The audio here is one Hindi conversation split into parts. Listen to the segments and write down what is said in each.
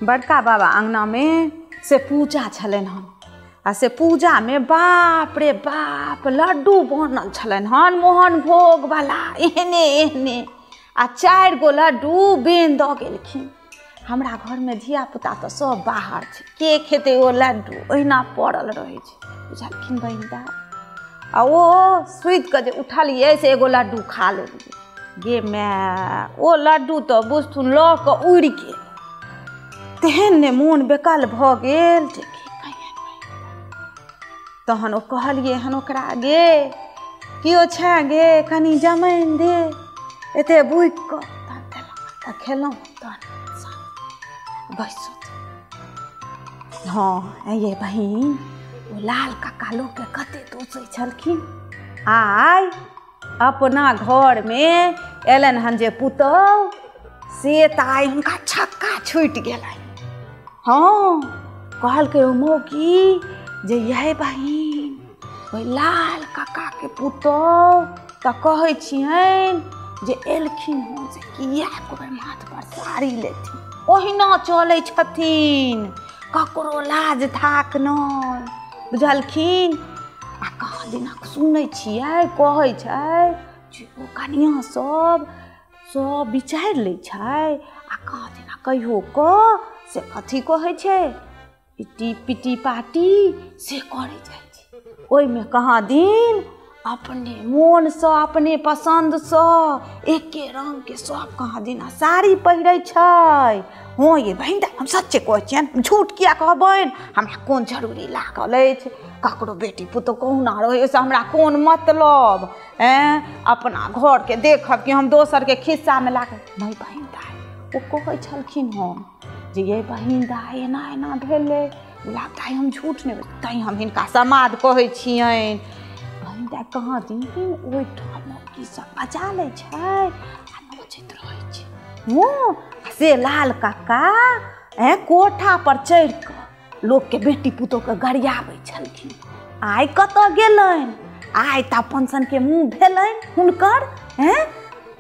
बड़का बाबा अंगना में से पूजा छलनि हन आ से पूजा में बाप रे बाप लड्डू बनल छलनि हन मोहन भोग वाला एहने एहने आ 4 गो लड्डू बेन दऽ गेलखिन। हमरा घर में धिया पुता तो सब बाहर छै, के खेते ओ लड्डू ओहिना पड़ल रहे छै बुझलखिन बहिनदार। आ ओ सुति के जे उठलिए से एगो लड्डू खा लेलिए। गे माय ओ लड्डू तो बुझथुन लऽ कऽ उड़ि गेल, तेहन ने मोन बेकल भऽ गेल जे तहन ओ कहलिए हन ओकरा गे किओ छै गे कनि जमाइन दे एते बुइक कऽ तहन देलक तऽ खेलहुँ तहन बैसो। हाँ ये बहिन ओ लाल काका लोग के कते दोसै छलखिन, आइ अपना घर में एलन हन जे पुतौह से तऽ आइ हुनका छक्का छुटि गेलनि। हाँ कहलकै ओ मौगी जे ये बहिन ओइ लाल काका के पुतौह तऽ कहै छियनि जे एलखिन हन से किया कोइ माथ पर साड़ी लेथिन, ओहिना चलै छथिन ककरो लाज थाक नहि बुझलखिन। आ कहाँ दिनक सुनै छियै कहै छै जे ओ कनियाँ सब विचारि लै छै आ कहाँ दिना कहियो कऽ से कथी कहै छै इटी पिटी पाटी से करै जाइ छै। ओहिमे कहाँ दिन अपने मोन से अपने पसंद से एके रंग के सब कहाँ दिना साड़ी पहिरै छै। हाँ ये बहिन हम सच्चे कहै छियनि, झूठ किया कहबनि, हमरा कोन जरूरी लागल अछि ककरो बेटी पुतौह कहुना रहै ओहिसँ हमरा कोन मतलब। अपना घर के देखब कि हम दोसर के खिस्सा में लागल नहीं। बहिन दाई ओ कहै छलखिन हम जे ये बहिन दाई एना एना भेलै लगता है हम झूठ नहीं तैं हम हिनका समाद कहै छियनि। बहिन दाई कहाँ दिन ओहिठाम की सब बजा लै छै आ नचैत रहै छै। से लाल काका कोठा पर चढ़ि कऽ लोक के बेटी पुतौह के गरियाबै छलखिन। आइ कतऽ गेलनि, आइ तऽ अपन सन के मुँह भेलनि हुनकर।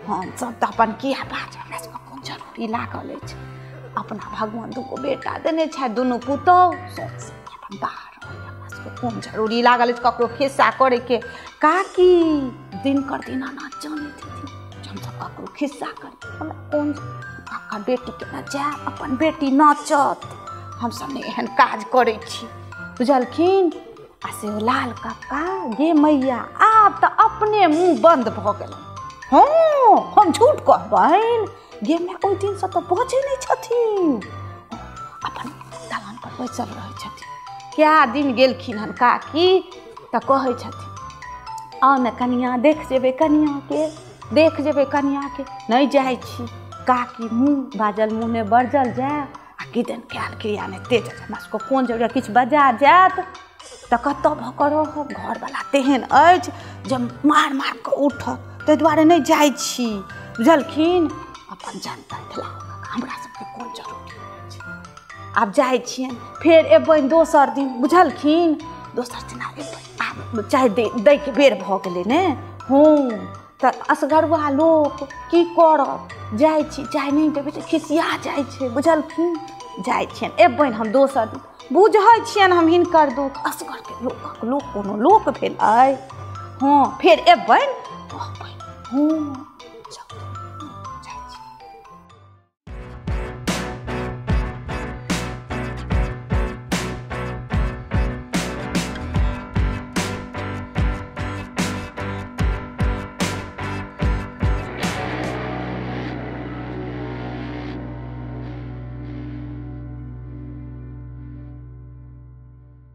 हम सब तऽ अपन किया बात हमरा सबके कोन जरूरी लागल अछि, अपना भगवान दुगो बेटा देने छै दुनू पुतौह अपन बाहर हमरा सबके कोन जरूरी लागल अछि ककरो खिस्सा करे के। काकी दिनकर दीनानाथ जानैत हेथिन हम सब ककरो खिस्सा करी, हमरा कोन काका बेटी के न जाय अपन बेटी नाचत, हम सब ने एहन काज करै छी बुझलखिन। आ से लाल काका गे मैया आब तऽ अपने मुँह बंद भऽ गेलनि। हाँ हम झूठ कहबनि गे माय ओहि दिन से तऽ बजै नहि छथिन, अपन दलान पर बैसल रहै छथिन। क्या दिन गेलखिन हन काकी तऽ कहै छथिन आउ ने कनिया देख जेबै कनिया के, देख जेबै कनिया के। नहीं जाइ छी काकी मुँह बाजल मुँह ने बरजल जाए आ किदन कयल क्रिया ने तेज हमरा सबके कोन जरूरी किछु बजा जायत तऽ कतऽ भऽ कऽ रहब। घरवला तेहन अछि जे मार मार कऽ उठत ताहि दुआरे नहीं जाइ छी बुझलखिन। अपन जनता हमरा सबके कोन जरूरी छै। आब जाइ छियनि फेर एबनि दोसर दिन बुझलखिन, दोसर दिन एबनि आब चाय दै के बेर भऽ गेलै ने। हाँ तऽ असगरुआ लोक की करब, जाइ छी चाय नहीं देबै तऽ खिसिया जाइ छै बुझलखिन। जाइ छियनि एबनि हम दोसर दिन, बुझै छियनि हम हिनकर दुख, असगर के लोक कोनो लोक भेलै। हाँ फेर एबनि कहबनि हाँ